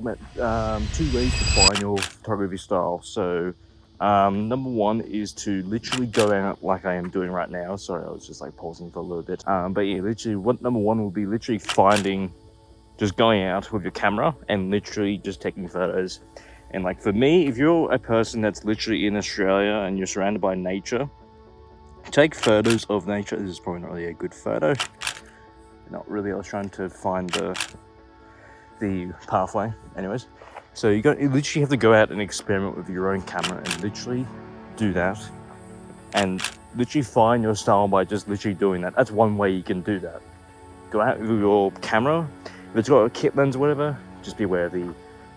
about 2 ways to find your photography style. So number one is to literally go out like I am doing right now. Sorry, I was just like pausing for a little bit. But yeah, literally number one will be literally just going out with your camera and literally just taking photos. And like for me, if you're a person that's literally in Australia and you're surrounded by nature, take photos of nature. This is probably not really a good photo. Not really. I was trying to find the pathway. Anyways, so you literally have to go out and experiment with your own camera and literally do that, and literally find your style by just literally doing that. That's one way you can do that. Go out with your camera. If it's got a kit lens or whatever, just be aware of the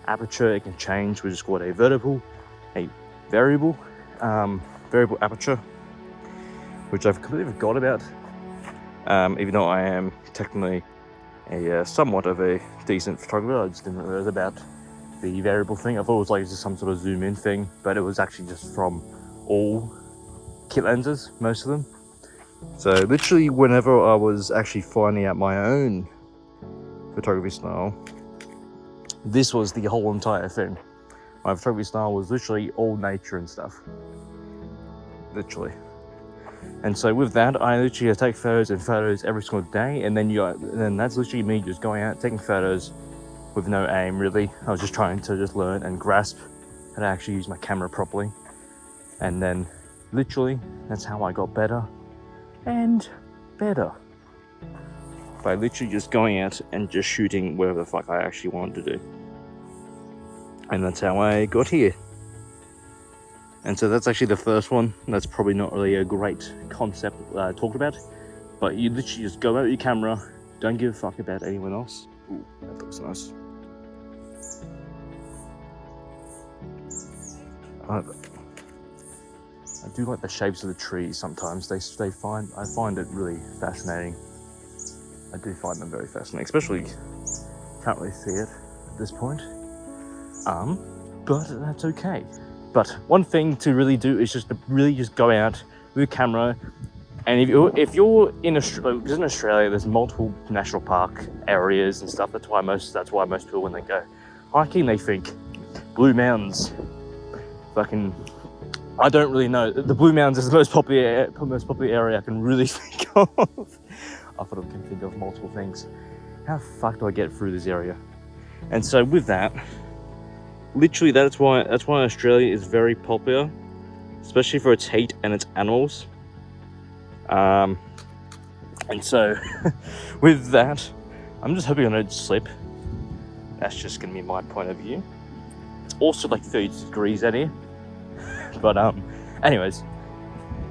aperture. It can change. We just call it a variable aperture, which I've completely forgot about. Even though I am technically a somewhat of a decent photographer, I just didn't realize about the variable thing. I thought it was like just some sort of zoom in thing, but it was actually just from all kit lenses, most of them. So literally whenever I was actually finding out my own photography style, this was the whole entire thing. My photography style was literally all nature and stuff. Literally. And so with that, I literally take photos every single day, and then that's literally me just going out taking photos with no aim really. I was just trying to just learn and grasp how to actually use my camera properly. And then literally that's how I got better and better. By literally just going out and just shooting whatever the fuck I actually wanted to do. And that's how I got here. And so that's actually the first one. That's probably not really a great concept talked about, but you literally just go out with your camera, don't give a fuck about anyone else. Ooh, that looks nice. I do like the shapes of the trees sometimes. I find it really fascinating. I do find them very fascinating, especially can't really see it at this point. But that's okay. But one thing to really do is just to really just go out with a camera. And if you're in Australia, because in Australia there's multiple national park areas and stuff. That's why most people, when they go hiking, they think Blue Mountains. Fucking, I don't really know. The Blue Mountains is the most popular area I can really think of. I thought I can think of multiple things. How the fuck do I get through this area? And so with that, literally that's why Australia is very popular, especially for its heat and its animals. And so with that, I'm just hoping I don't slip. That's just gonna be my point of view. It's also like 30 degrees out here. But anyways,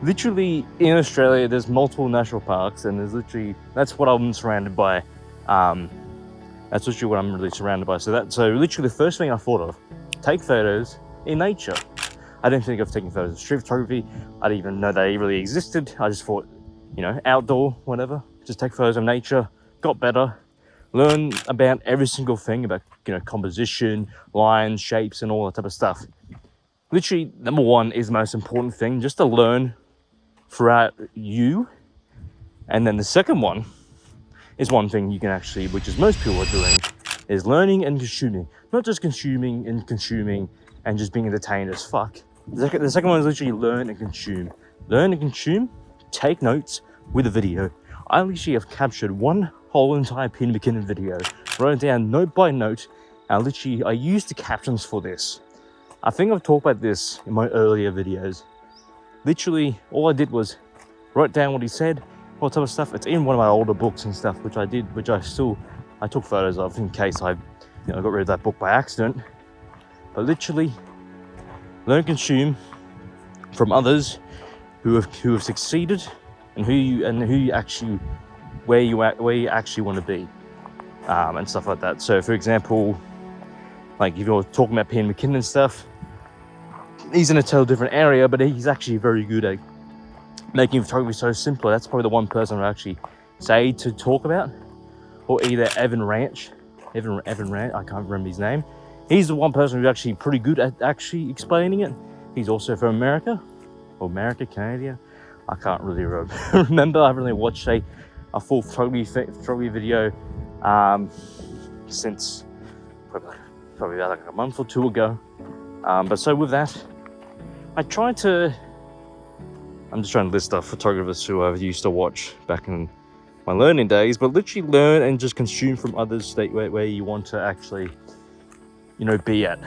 literally in Australia there's multiple national parks, and that's what I'm surrounded by. That's literally what I'm really surrounded by. So literally the first thing I thought of, take photos in nature. I didn't think of taking photos of street photography. I didn't even know they really existed. I just thought, outdoor, whatever. Just take photos of nature, got better, learn about every single thing about, composition, lines, shapes, and all that type of stuff. Literally, number one is the most important thing, just to learn throughout you. And then the second one is one thing you can actually, which is most people are doing, is learning and consuming. Not just consuming and just being entertained as fuck. The second one is literally learn and consume. Learn and consume, take notes with a video. I literally have captured one whole entire Peter McKinnon video, wrote it down note by note, and I used the captions for this. I think I've talked about this in my earlier videos. Literally, all I did was write down what he said, all type of stuff. It's in one of my older books and stuff, which I took photos of in case I got rid of that book by accident. But literally, learn, consume from others who have succeeded, and where you actually want to be, and stuff like that. So, for example, like if you're talking about Peter McKinnon stuff, he's in a totally different area, but he's actually very good at making photography so simple. That's probably the one person I actually say to talk about, or either Evan Ranch, I can't remember his name. He's the one person who's actually pretty good at actually explaining it. He's also from America, Canada. I can't really remember. I haven't really watched a full photography video since probably about like a month or two ago. But so with that, I'm just trying to list off photographers who I used to watch back in my learning days, but literally learn and just consume from others where you want to actually, be at,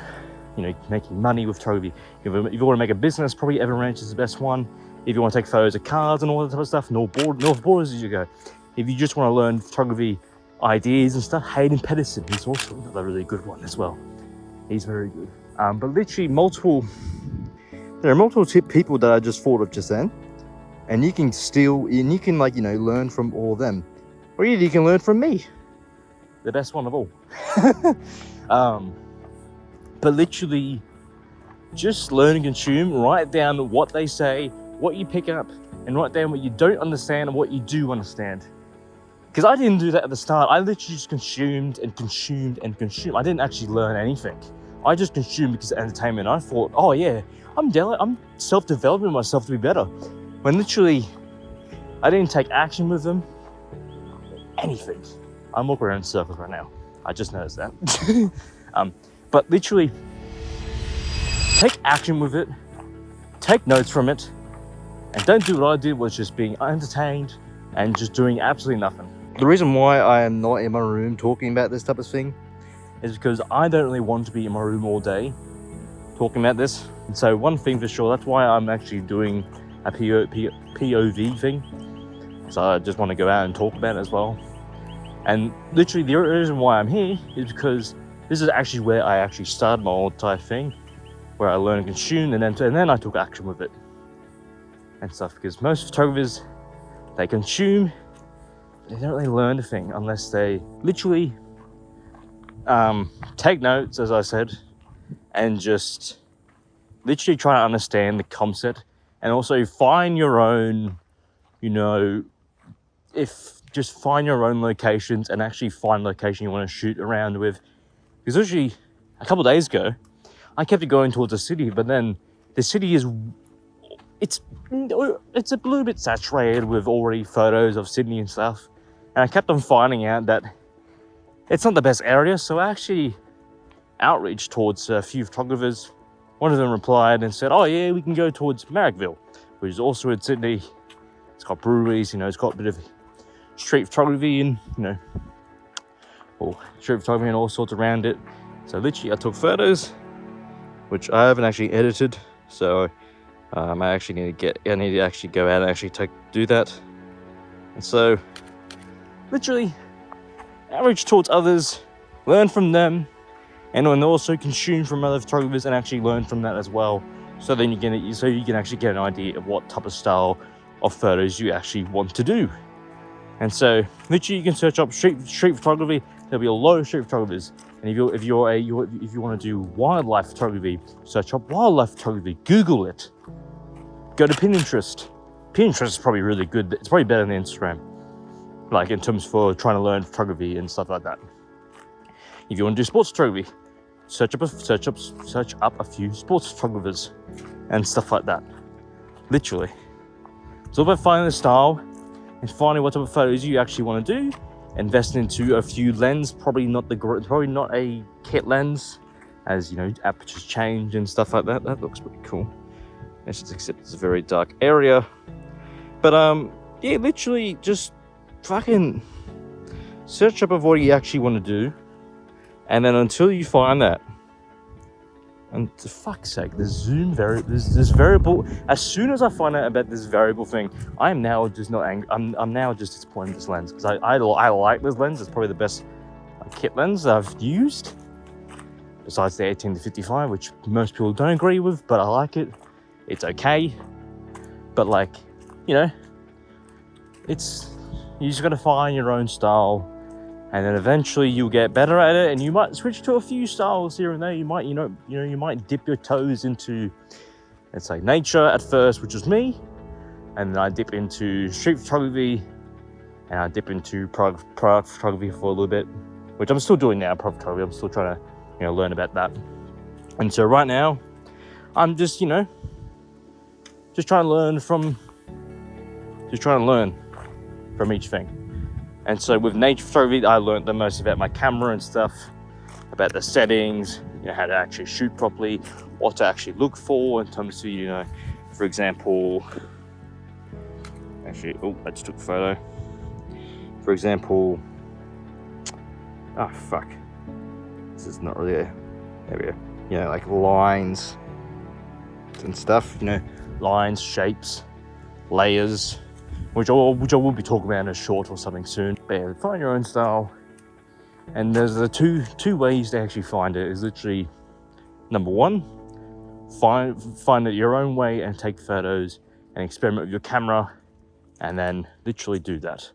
making money with photography. If you want to make a business, probably Evan Ranch is the best one. If you want to take photos of cars and all that type of stuff, North Borders is you go. If you just want to learn photography ideas and stuff, Hayden Pedersen, he's also another really good one as well. He's very good. But literally there are multiple people that I just thought of just then, and you can learn from all of them, or either you can learn from me, the best one of all. But literally just learn and consume, write down what they say, what you pick up, and write down what you don't understand and what you do understand. Because I didn't do that at the start. I literally just consumed and consumed and consumed. I didn't actually learn anything. I just consumed because of entertainment. I thought, oh yeah, I'm self-developing myself to be better. When literally, I didn't take action with them. Anything. I'm walking around in circles right now. I just noticed that. But literally, take action with it. Take notes from it. And don't do what I did, was just being entertained and just doing absolutely nothing. The reason why I am not in my room talking about this type of thing is because I don't really want to be in my room all day talking about this. And so one thing for sure, that's why I'm actually doing a POV thing. So I just want to go out and talk about it as well. And literally the reason why I'm here is because this is actually where I actually started my old type thing, where I learned and consumed, and then I took action with it and stuff. Because most photographers, they consume, they don't really learn a thing unless they literally take notes, as I said, and just literally try to understand the concept, and also find your own, just find your own locations and actually find location you want to shoot around with. Because literally a couple of days ago, I kept going towards the city, but then the city it's a little bit saturated with already photos of Sydney and stuff. And I kept on finding out that it's not the best area, so I actually outreached towards a few photographers. One of them replied and said, oh yeah, we can go towards Marrickville, which is also in Sydney. It's got breweries, it's got a bit of street photography and, street photography and all sorts around it. So literally I took photos, which I haven't actually edited, so I need to actually go out and actually do that. And so literally outreach towards others, learn from them, and also consume from other photographers and actually learn from that as well. So then you can actually get an idea of what type of style of photos you actually want to do. And so literally you can search up street photography. There'll be a lot of street photographers. And if you want to do wildlife photography, search up wildlife photography. Google it. Go to Pinterest. Pinterest is probably really good. It's probably better than Instagram, like in terms for trying to learn photography and stuff like that. If you want to do sports photography, search up a few sports photographers and stuff like that. Literally, it's all about finding the style and finding what type of photos you actually want to do. Invest into a few lens, probably not a kit lens, as apertures change and stuff like that. That looks pretty cool. Except it's a very dark area. But yeah, literally just fucking search up of what you actually want to do, and then until you find that, and for fuck's sake, this variable. As soon as I find out about this variable thing, I am now just not angry. I'm now just disappointed in this lens, because I like this lens. It's probably the best kit lens I've used, besides the 18-55, which most people don't agree with, but I like it. It's okay, but it's, you just gotta find your own style, and then eventually you'll get better at it, and you might switch to a few styles here and there. You might, you might dip your toes into, let's say, nature at first, which is me, and then I dip into street photography, and I dip into product photography for a little bit, which I'm still doing now. Product photography, I'm still trying to, learn about that. And so right now, I'm just, just trying to learn from each thing. And so with nature photography, I learned the most about my camera and stuff. about the settings, you know, how to actually shoot properly, what to actually look for in terms of, you know, for example, actually, oh, I just took a photo. For example, oh fuck, this is not really there we go. You know, like lines and stuff, you know, lines, shapes, layers, which I will be talking about in a short or something soon. But yeah, find your own style. And there's the two ways to actually find it. Is literally, number one, find it your own way and take photos and experiment with your camera, and then literally do that.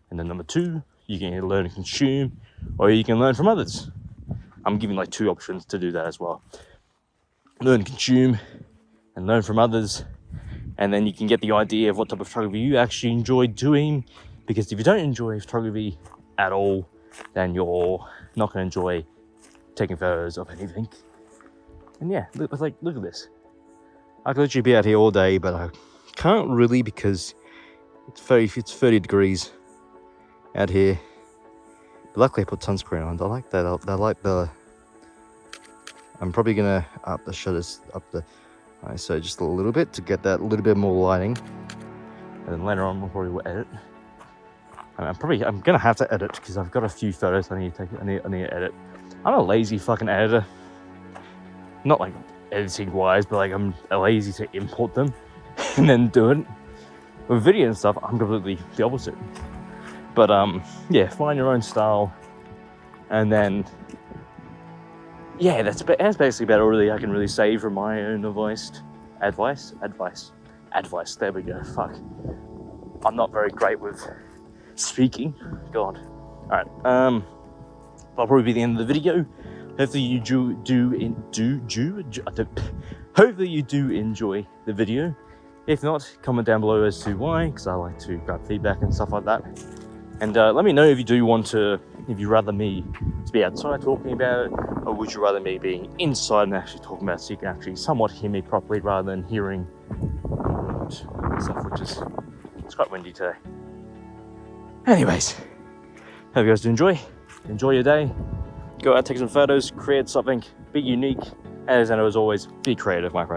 And then number two, you can learn and consume, or you can learn from others. I'm giving like two options to do that as well. Learn, consume, and learn from others. And then you can get the idea of what type of photography you actually enjoy doing. Because if you don't enjoy photography at all, then you're not going to enjoy taking photos of anything. And yeah, look at this. I could literally be out here all day, but I can't really because it's 30 degrees out here. But luckily I put sunscreen on. I like that. I like the... I'm probably going to up the shutters, so just a little bit to get that little bit more lighting. And then later on we'll probably edit. I'm gonna have to edit because I've got a few photos I need to take. I need to edit. I'm a lazy fucking editor. Not like editing wise, but like I'm lazy to import them and then do it. With video and stuff, I'm completely the opposite. But yeah, find your own style, and then yeah, that's basically about all really I can really say from my own advice. There we go. Fuck, I'm not very great with speaking. God. All right. That'll probably be the end of the video. Hopefully you hopefully you do enjoy the video. If not, comment down below as to why, because I like to grab feedback and stuff like that. And let me know if you do want to, if you'd rather me to be outside talking about it, or would you rather me being inside and actually talking about it so you can actually somewhat hear me properly rather than hearing stuff, which is, it's quite windy today. Anyways, hope you guys do enjoy your day. Go out, take some photos, create something, be unique, and as always, be creative, my friends.